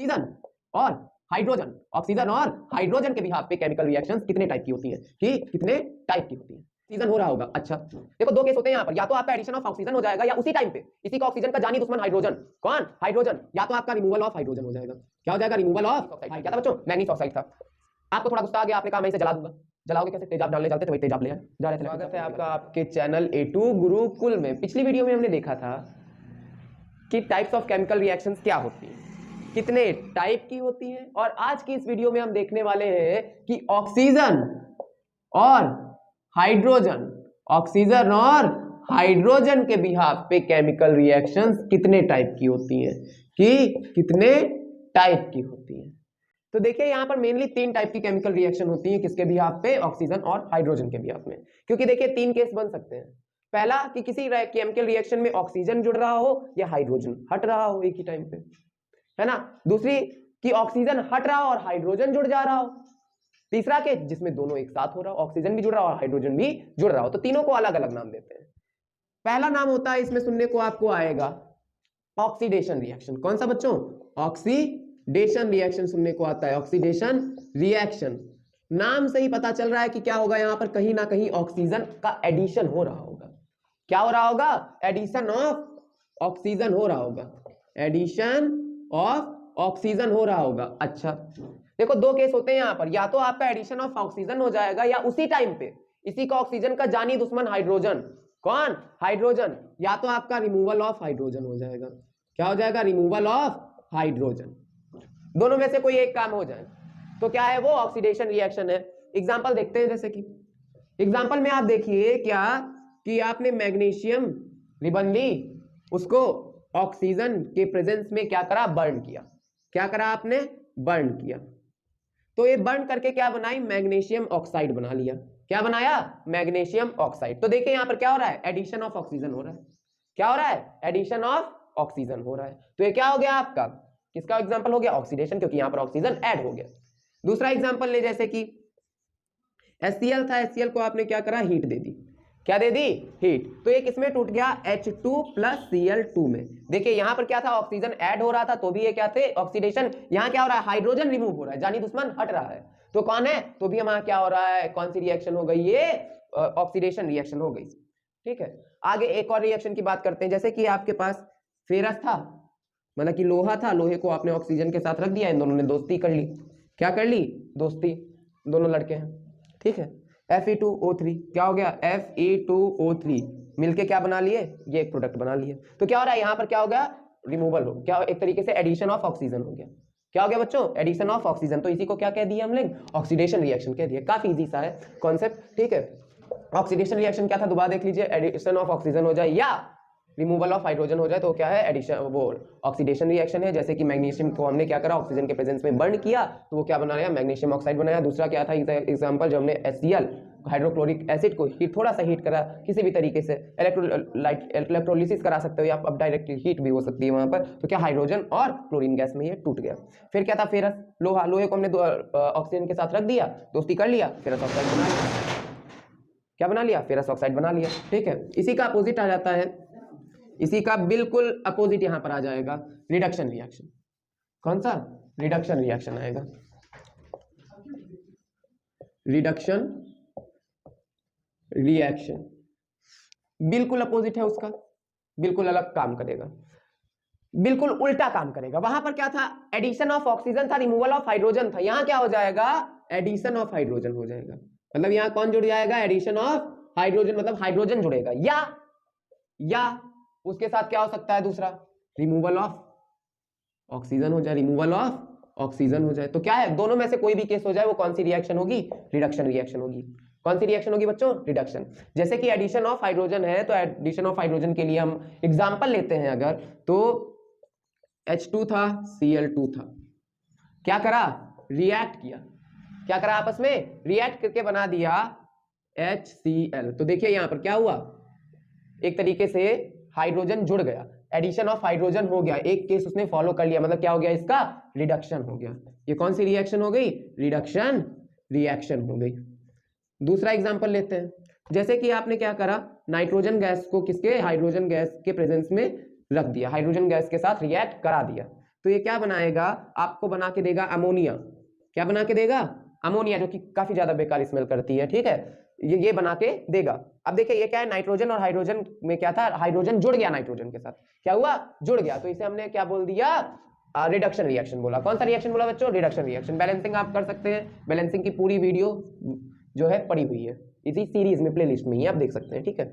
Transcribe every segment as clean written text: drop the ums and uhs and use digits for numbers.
Oxygen और hydrogen, oxygen और hydrogen के बिहाफ पे केमिकल रिएक्शंस कितने टाइप की होती हैं, कि कितने टाइप की होती हैं। ऑक्सीजन हो रहा होगा। अच्छा देखो दो केस होते हैं यहाँ पर, या तो आपका एडिशन ऑफ ऑक्सीजन हो जाएगा या उसी टाइम पे इसी का ऑक्सीजन का जानी दुश्मन हाइड्रोजन, कौन, हाइड्रोजन, या तो आपका रिमूवल ऑफ हाइड्रोजन हो जाएगा। क्या हो जाएगा, रिमूवल ऑफ ऑक्साइड। क्या था बच्चों, मैग्नीज ऑक्साइड था। आपको थोड़ा गुस्सा आ गया, आपने कहा मैं इसे जला दूंगा। जलाओगे कैसे, तेजाब डालने जाते थे, वही तेजाब ले आए, जा रहे थे। स्वागत है आपका आपके चैनल A2 गुरुकुल में। पिछली वीडियो में हमने देखा था कि टाइप्स ऑफ केमिकल रिएक्शंस क्या होती हैं, कितने टाइप की होती हैं, और आज की इस वीडियो में हम देखने वाले हैं कि ऑक्सीजन और हाइड्रोजन, ऑक्सीजन और हाइड्रोजन के बिहाफ पे केमिकल रिएक्शंस कितने टाइप की होती हैं, कि कितने टाइप की होती हैं। तो देखिए यहां पर मेनली तीन टाइप की केमिकल रिएक्शन होती है, किसके बिहाफ पे, ऑक्सीजन और हाइड्रोजन के बिहाफ में। क्योंकि देखिए तीन केस बन सकते हैं, पहला कि किसी केमिकल रिएक्शन में ऑक्सीजन जुड़ रहा हो या हाइड्रोजन हट रहा हो एक ही टाइम पे, है ना। दूसरी कि ऑक्सीजन हट रहा हो और हाइड्रोजन जुड़ जा रहा हो। तीसरा केस जिसमें दोनों एक साथ हो रहा हो, ऑक्सीजन भी जुड़ रहा हो और हाइड्रोजन भी जुड़ रहा हो। तो तीनों को अलग अलग नाम देते हैं। पहला नाम होता है, इसमें सुनने को आपको आएगा ऑक्सीडेशन रिएक्शन। कौन सा बच्चों, ऑक्सीडेशन रिएक्शन सुनने को आता है, ऑक्सीडेशन रिएक्शन। नाम से ही पता चल रहा है कि क्या होगा, यहां पर कहीं ना कहीं ऑक्सीजन का एडिशन हो रहा होगा। क्या हो रहा होगा, एडिशन ऑफ ऑक्सीजन हो रहा होगा, एडिशन ऑफ ऑक्सीजन हो रहा होगा। अच्छा देखो दो केस होते हैं यहां पर, या तो आपका एडिशन ऑफ ऑक्सीजन हो जाएगा या उसी टाइम पे इसी का ऑक्सीजन का जानी दुश्मन हाइड्रोजन, कौन, हाइड्रोजन, या तो आपका रिमूवल ऑफ हाइड्रोजन हो जाएगा। क्या हो जाएगा, रिमूवल ऑफ हाइड्रोजन। दोनों में से कोई एक काम हो जाए तो क्या है वो ऑक्सीडेशन रिएक्शन है। एग्जांपल देखते हैं, जैसे कि एग्जांपल में आप देखिए क्या कि आपने मैग्नीशियम रिबन ली, उसको ऑक्सीजन के प्रेजेंस में क्या करा, बर्न किया। क्या करा आपने, बर्न किया। तो ये बर्न करके क्या बनाई, मैग्नीशियम ऑक्साइड बना लिया। क्या बनाया, मैग्नीशियम ऑक्साइड। तो देखिए यहां पर क्या हो रहा है, एडिशन ऑफ ऑक्सीजन हो रहा है। क्या हो रहा है, एडिशन ऑफ ऑक्सीजन हो रहा है। तो ये क्या हो गया आपका, किसका एग्जांपल हो गया, ऑक्सीडेशन, क्योंकि यहां पर ऑक्सीजन ऐड हो गया। दूसरा एग्जांपल ले, जैसे कि HCl था, HCl को आपने क्या करा, हीट दे दी। क्या दे दी, हीट। तो ये किसमें टूट गया, H2 + Cl2 में। देखिए यहां पर क्या था, ऑक्सीजन ऐड हो रहा था, तो भी ये क्या थे, ऑक्सीडेशन। यहां क्या हो रहा है, हाइड्रोजन रिमूव हो रहा है, जानी दुश्मन हट रहा है। तो कौन है, तो भी हमारा क्या हो रहा है, कौन सी रिएक्शन हो गई, ये ऑक्सीडेशन रिएक्शन हो गई। ठीक है, आगे एक और रिएक्शन की बात करते हैं। जैसे कि आपके पास फेरस था, मतलब कि लोहा था, लोहे को आपने ऑक्सीजन के साथ रख दिया, इन दोनों ने दोस्ती कर ली। क्या कर ली, दोस्ती, दोनों लड़के हैं। ठीक है, Fe2O3 क्या हो गया, Fe2O3 मिलके क्या बना लिए, ये एक प्रोडक्ट बना लिए। तो क्या हो रहा है यहां पर, क्या हो गया, रिमूवल हो क्या, एक तरीके से एडिशन ऑफ ऑक्सीजन हो गया। क्या हो गया बच्चों, एडिशन ऑफ ऑक्सीजन। तो इसी को क्या कह दिया हम लोग, ऑक्सीडेशन रिएक्शन कह दिया। काफी इजी सा है कॉन्सेप्ट। ठीक है, ऑक्सीडेशन रिएक्शन क्या था, दोबारा देख लीजिए, एडिशन ऑफ ऑक्सीजन हो जाए या रिमूवल ऑफ हाइड्रोजन हो जाए तो क्या है, एडिशन, वो ऑक्सीडेशन रिएक्शन है। जैसे कि मैग्नीशियम को हमने क्या करा, ऑक्सीजन के प्रेजेंस में बर्न किया, तो वो क्या बनाया, मैग्नीशियम ऑक्साइड बनाया। दूसरा क्या था एग्जांपल, जो हमने HCl हाइड्रोक्लोरिक एसिड को थोड़ा सा हीट करा, किसी भी तरीके से इलेक्ट्रोलिसिस करा सकते हो, या अब डायरेक्टली हीट भी हो सकती है वहां पर। तो क्या, हाइड्रोजन और क्लोरीन गैस में ये टूट गया। फिर क्या था, फेरस, लोहा, लोहे को हमने ऑक्सीजन के साथ रख दिया, दोस्ती कर लिया, फेरस ऑक्साइड बना लिया। क्या बना लिया, फेरस ऑक्साइड बना लिया। ठीक है, इसी का अपोजिट आ जाता है, इसी का बिल्कुल अपोजिट यहां पर आ जाएगा, रिडक्शन रिएक्शन। कौन सा, रिडक्शन रिएक्शन आएगा, रिडक्शन रिएक्शन बिल्कुल अपोजिट है उसका, बिल्कुल अलग काम करेगा, बिल्कुल उल्टा काम करेगा। वहां पर क्या था, एडिशन ऑफ ऑक्सीजन था, रिमूवल ऑफ हाइड्रोजन था। यहां क्या हो जाएगा, एडिशन ऑफ हाइड्रोजन हो जाएगा। मतलब यहां कौन जुड़ जाएगा, एडिशन ऑफ हाइड्रोजन, मतलब हाइड्रोजन जुड़ेगा, या उसके साथ क्या हो सकता है, दूसरा रिमूवल ऑफ ऑक्सीजन हो जाए, रिमूवल ऑफ ऑक्सीजन हो जाए। तो क्या है, दोनों में से कोई भी केस हो जाए, वो कौन सी रिएक्शन होगी, रिडक्शन रिएक्शन होगी। कौन सी रिएक्शन होगी बच्चों, रिडक्शन। जैसे कि एडिशन ऑफ हाइड्रोजन है, तो एडिशन ऑफ हाइड्रोजन के लिए हम एग्जांपल लेते हैं अगर, तो H2 था, Cl2 था, क्या करा, रिएक्ट किया। क्या करा, आपस में रिएक्ट करके बना दिया HCl। तो देखिए यहां पर क्या हुआ, एक तरीके से हाइड्रोजन जुड़ गया, एडिशन ऑफ हाइड्रोजन हो गया, एक केस उसने फॉलो कर लिया, मतलब क्या हो गया, इसका रिडक्शन हो गया। ये कौन सी रिएक्शन हो गई, रिडक्शन रिएक्शन हो गई। दूसरा एग्जांपल लेते हैं, जैसे कि आपने क्या करा, नाइट्रोजन गैस को किसके, हाइड्रोजन गैस के प्रेजेंस में रख दिया, हाइड्रोजन गैस के साथ रिएक्ट करा दिया। तो ये क्या बनाएगा, आपको बना के देगा अमोनिया। क्या बना के देगा, अमोनिया, जो कि काफी ज्यादा बेकार स्मेल करती है, ठीक है, ये बना के देगा। अब देखिए ये क्या है, नाइट्रोजन और हाइड्रोजन में क्या था, हाइड्रोजन जुड़ गया नाइट्रोजन के साथ, क्या हुआ, जुड़ गया, तो इसे हमने क्या बोल दिया, रिडक्शन रिएक्शन बोला। कौन सा रिएक्शन बोला बच्चों, रिडक्शन रिएक्शन। बैलेंसिंग आप कर सकते हैं, बैलेंसिंग की पूरी वीडियो जो है पड़ी हुई है इसी सीरीज में, प्लेलिस्ट में ही आप देख सकते हैं, ठीक है।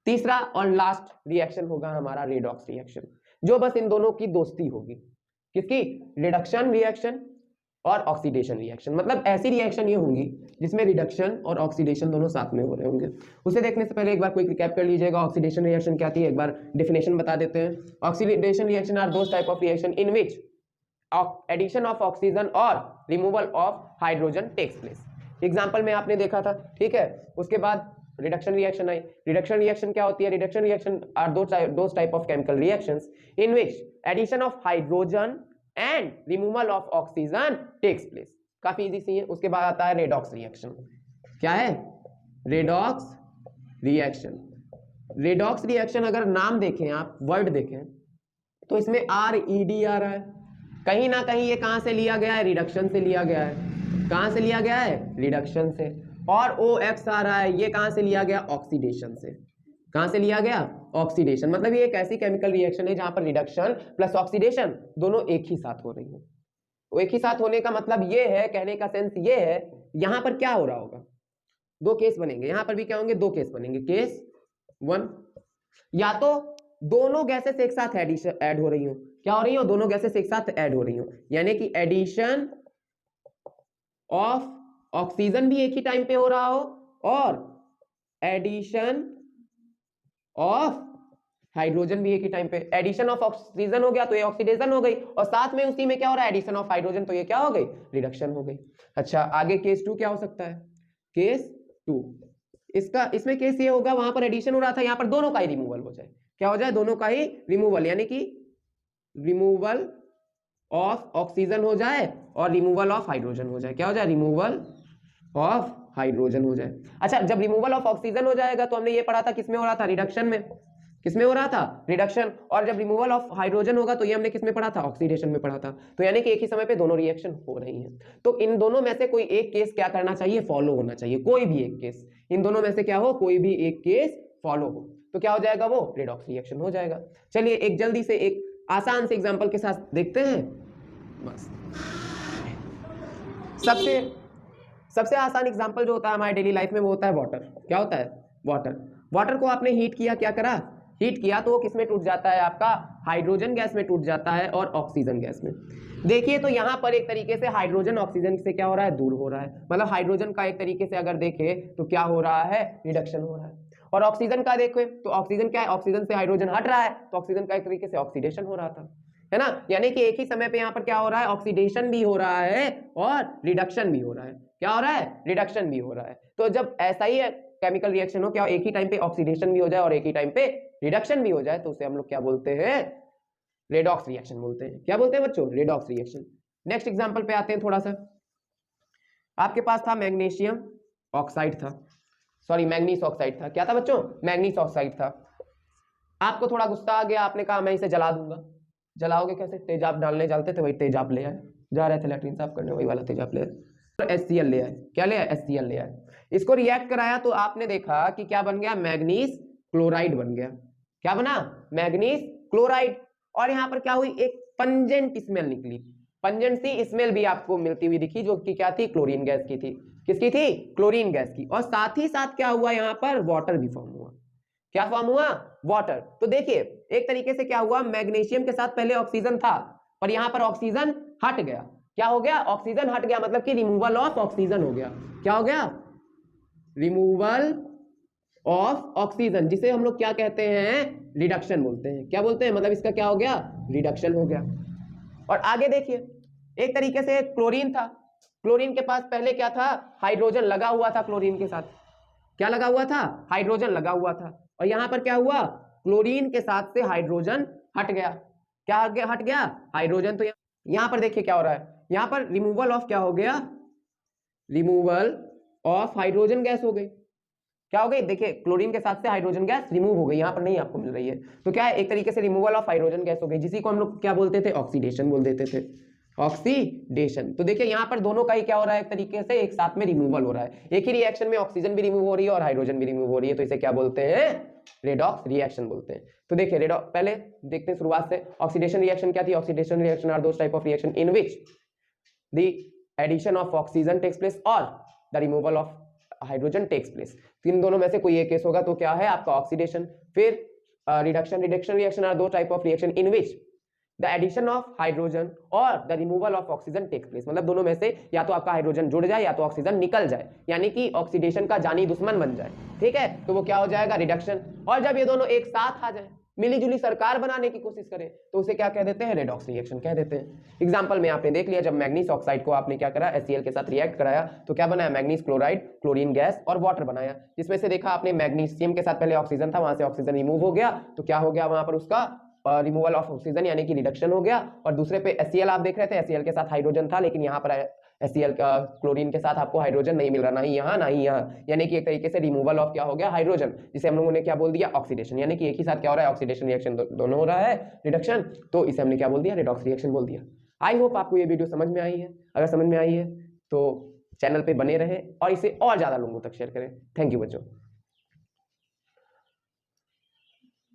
तीसरा और लास्ट रिएक्शन होगा हमारा रेडॉक्स रिएक्शन, जो बस इन दोनों की दोस्ती होगी, किसकी, रिडक्शन रिएक्शन और ऑक्सीडेशन रिएक्शन। मतलब ऐसी रिएक्शन ये होंगी जिसमें रिडक्शन और ऑक्सीडेशन दोनों साथ में हो रहे होंगे। उसे देखने से पहले एक बार कोई रिकैप कर लीजिएगा, ऑक्सीडेशन रिएक्शन क्या थी, एक बार डेफिनेशन बता देते हैं। Oxidation reaction are those type of reaction in which addition of oxygen और removal of hydrogen takes place. Example में आपने देखा था, ठीक है। उसके बाद रिडक्शन रिएक्शन आई। रिडक्शन रिएक्शन क्या होती है, reduction reaction are those type of chemical reactions in which addition of hydrogen and removal of oxygen takes place. काफी इजी सी है। उसके बाद आता है रेडॉक्स रिएक्शन। क्या है, रेडॉक्स रिएक्शन। रेडॉक्स रिएक्शन अगर नाम देखें आप, वर्ड देखें, तो इसमें RED आ रहा है, कहीं ना कहीं ये कहां से लिया गया है, रिडक्शन से लिया गया है। कहां से लिया गया है, रिडक्शन से। और OX आ रहा है, ये कहां से लिया गया, ऑक्सीडेशन से। कहां से लिया गया, ऑक्सीडेशन। मतलब ये एक ऐसी केमिकल रिएक्शन है जहां पर रिडक्शन प्लस ऑक्सीडेशन दोनों एक ही साथ हो रही है। तो एक ही साथ होने का मतलब ये है, कहने का सेंस ये है, यहां पर क्या हो रहा होगा, दो केस बनेंगे, यहां पर भी क्या होंगे, दो केस बनेंगे। केस 1, या तो दोनों गैसेस एक साथ ऐड हो रही हो, क्या हो रही हो, दोनों गैसेस एक साथ ऐड हो रही हो, यानी कि एडिशन ऑफ ऑक्सीजन भी एक ही टाइम पे हो रहा हो और एडिशन ऑफ हाइड्रोजन भी एक ही टाइम पे। एडिशन ऑफ ऑक्सीजन हो गया तो ये ऑक्सीडेशन हो गई, और साथ में उसी में क्या हो रहा है, एडिशन ऑफ हाइड्रोजन, तो ये क्या हो गई, रिडक्शन हो गई। अच्छा, आगे केस 2 क्या हो सकता है, केस 2 इसमें केस ये होगा, वहां पर एडिशन हो रहा था, यहां पर दोनों का ही रिमूवल हो जाए। क्या हो जाए, दोनों का ही रिमूवल, यानी कि रिमूवल ऑफ ऑक्सीजन हो जाए और रिमूवल ऑफ हाइड्रोजन हो जाए। क्या हो जाए, रिमूवल ऑफ हाइड्रोजन हो जाए। अच्छा, जब रिमूवल ऑफ ऑक्सीजन हो जाएगा तो हमने ये पढ़ा था किसमें हो रहा था, रिडक्शन में। किसमें हो रहा था, रिडक्शन। और जब रिमूवल ऑफ हाइड्रोजन होगा तो ये हमने किसमें पढ़ा था, ऑक्सीडेशन में पढ़ा था। तो यानी कि एक ही समय पे दोनों रिएक्शन हो रही हैं। तो इन दोनों में से कोई एक केस क्या करना चाहिए, फॉलो होना चाहिए, कोई भी एक केस, इन दोनों में से क्या हो, कोई भी एक केस फॉलो हो, तो क्या हो जाएगा, वो रेडॉक्स रिएक्शन हो जाएगा। चलिए एक जल्दी से एक आसान से एग्जांपल के साथ देखते हैं। बस सबसे आसान एग्जांपल जो होता है हमारे डेली लाइफ में वो होता है वाटर। क्या होता है, वाटर। वाटर को आपने हीट किया, क्या करा, हीट किया, तो वो किसमें टूट जाता है, आपका हाइड्रोजन गैस में टूट जाता है और ऑक्सीजन गैस में। देखिए तो यहां पर एक तरीके से हाइड्रोजन ऑक्सीजन से क्या हो रहा है, दूर हो रहा है। मतलब हाइड्रोजन का एक तरीके से अगर देखें तो क्या हो रहा है, रिडक्शन हो रहा है। और ऑक्सीजन का देखें तो ऑक्सीजन क्या है, ऑक्सीजन से हाइड्रोजन हट रहा है, तो ऑक्सीजन का एक तरीके से ऑक्सीडेशन हो रहा था, है ना। यानी कि एक ही समय पे यहाँ पर क्या हो रहा है, ऑक्सीडेशन भी हो रहा है और रिडक्शन भी हो रहा है। क्या हो रहा है, रिडक्शन भी हो रहा है। तो जब ऐसा ही केमिकल रिएक्शन हो, क्या एक ही टाइम पे ऑक्सीडेशन भी हो जाए और एक ही टाइम पे रिडक्शन भी हो जाए, तो उसे हम लोग क्या बोलते हैं, रेडॉक्स रिएक्शन बोलते हैं। क्या बोलते हैं बच्चों, रेडॉक्स रिएक्शन। नेक्स्ट एग्जांपल पे आते हैं थोड़ा सा। आपके पास था मैग्नीशियम ऑक्साइड था, सॉरी मैग्नीस ऑक्साइड था। क्या था बच्चों, मैग्नीस ऑक्साइड था। आपको थोड़ा गुस्सा आ गया, आपने कहा मैं इसे जला दूंगा। जलाओगे कैसे, तेजाब डालने चलते थे, वही तेजाब ले आए, जा रहे थे लैट्रिन साफ करने, वही वाला तेजाब ले आए, HCl ले आए। क्या ले आए, HCl ले आए। इसको रिएक्ट कराया तो आपने देखा कि क्या बन गया, मैग्नीस क्लोराइड बन गया। क्या बना, मैग्नीस क्लोराइड। और यहां पर क्या हुई, एक पंजेंट स्मेल निकली। पंजेंट सी स्मेल भी आपको मिलती हुई दिखी, जो कि क्या थी, क्लोरीन गैस की थी। किसकी थी, क्लोरीन गैस की। और साथ ही साथ क्या हुआ, यहां पर वाटर भी फॉर्म हुआ। क्या फॉर्म हुआ, वाटर। तो देखिए एक तरीके से क्या हुआ, मैग्नीशियम के साथ पहले ऑक्सीजन था, पर यहां पर ऑक्सीजन हट गया। क्या हो गया, ऑक्सीजन हट गया, मतलब कि रिमूवल ऑफ ऑक्सीजन हो गया। क्या हो गया, रिमूवल ऑफ ऑक्सीजन, जिसे हम लोग क्या कहते हैं, रिडक्शन बोलते हैं। क्या बोलते हैं, मतलब इसका क्या हो गया, रिडक्शन हो गया। और आगे देखिए, एक तरीके से क्लोरीन था, क्लोरीन के पास पहले क्या था, हाइड्रोजन लगा हुआ था क्लोरीन के साथ। क्या लगा हुआ था, हाइड्रोजन लगा हुआ था। और यहां पर क्या हुआ, क्लोरीन के साथ से हाइड्रोजन हट गया। क्या हट गया, हाइड्रोजन। तो यहां पर देखिए क्या हो रहा है, यहां पर रिमूवल ऑफ क्या हो गया, रिमूवल ऑफ हाइड्रोजन गैस हो गई। क्या हो गई, देखिए क्लोरीन के साथ से हाइड्रोजन गैस रिमूव हो गई, यहाँ पर नहीं आपको मिल रही है, तो क्या है, एक तरीके से रिमूवल ऑफ हाइड्रोजन गैस हो गई, जिसी को हम लोग क्या बोलते थे, ऑक्सीडेशन बोल देते थे, ऑक्सीडेशन। तो देखिए यहाँ पर दोनों का ही क्या हो रहा है, एक तरीके से एक साथ में रिमूवल हो रहा है, एक ही रिएक्शन में ऑक्सीजन भी रिमूव हो रही है और हाइड्रोजन भी रिमूव हो रही है, तो इसे क्या बोलते हैं, रेडॉक्स रिएक्शन बोलते हैं। तो देखिए रेडॉक्स, पहले देखते हैं शुरुआत से, ऑक्सीडेशन रिएक्शन क्या थी, oxidation reaction are those type of reaction in which the addition of oxygen takes place और the removal of hydrogen takes place. इन दोनों में से कोई एक केस होगा तो क्या है आपका ऑक्सीडेशन। फिर reduction, reduction reaction are those type of reaction in which the addition of hydrogen और the removal of oxygen takes place, मतलब दोनों में से या तो आपका हाइड्रोजन जुड़ जाए या तो ऑक्सीजन निकल जाए, यानी कि ऑक्सीडेशन का जानी दुश्मन बन जाए, ठीक है, तो वो क्या हो जाएगा, रिडक्शन। और जब ये दोनों एक साथ आ जाए, मिलीजुली सरकार बनाने की कोशिश करें, तो उसे क्या कह देते हैं, रेडॉक्स रिएक्शन कह देते हैं। एग्जांपल में आपने देख लिया, जब मैग्नीज ऑक्साइड को आपने क्या करा, HCl के साथ रिएक्ट कराया तो क्या बनाया, मैग्नीज क्लोराइड, क्लोरीन गैस और वाटर बनाया, जिसमें से देखा आपने मैग्नीशियम के साथ पहले ऑक्सीजन था, वहां से ऑक्सीजन रिमूव हो गया, तो क्या हो गया वहां पर उसका रिमूवल ऑफ ऑक्सीजन यानी कि रिडक्शन हो गया। और दूसरे पे HCl आप देख रहे थे, HCl के साथ हाइड्रोजन था, लेकिन यहाँ पर HCl का क्लोरीन के साथ आपको हाइड्रोजन नहीं मिल रहा, ना ही यहाँ ना ही यहाँ, यानी कि एक तरीके से रिमूवल ऑफ क्या हो गया, हाइड्रोजन, जिसे हम लोगों ने क्या बोल दिया, ऑक्सीडेशन, यानी कि एक ही साथ क्या हो रहा है, ऑक्सीडेशन रिएक्शन दोनों हो रहा है, रिडक्शन, तो इसे हमने क्या बोल दिया, रेडॉक्स रिएक्शन बोल दिया। आई होप आपको ये वीडियो समझ में आई है, अगर समझ में आई है तो चैनल पे बने रहें और इसे और ज्यादा लोगों तक शेयर करें। थैंक यू बच्चों।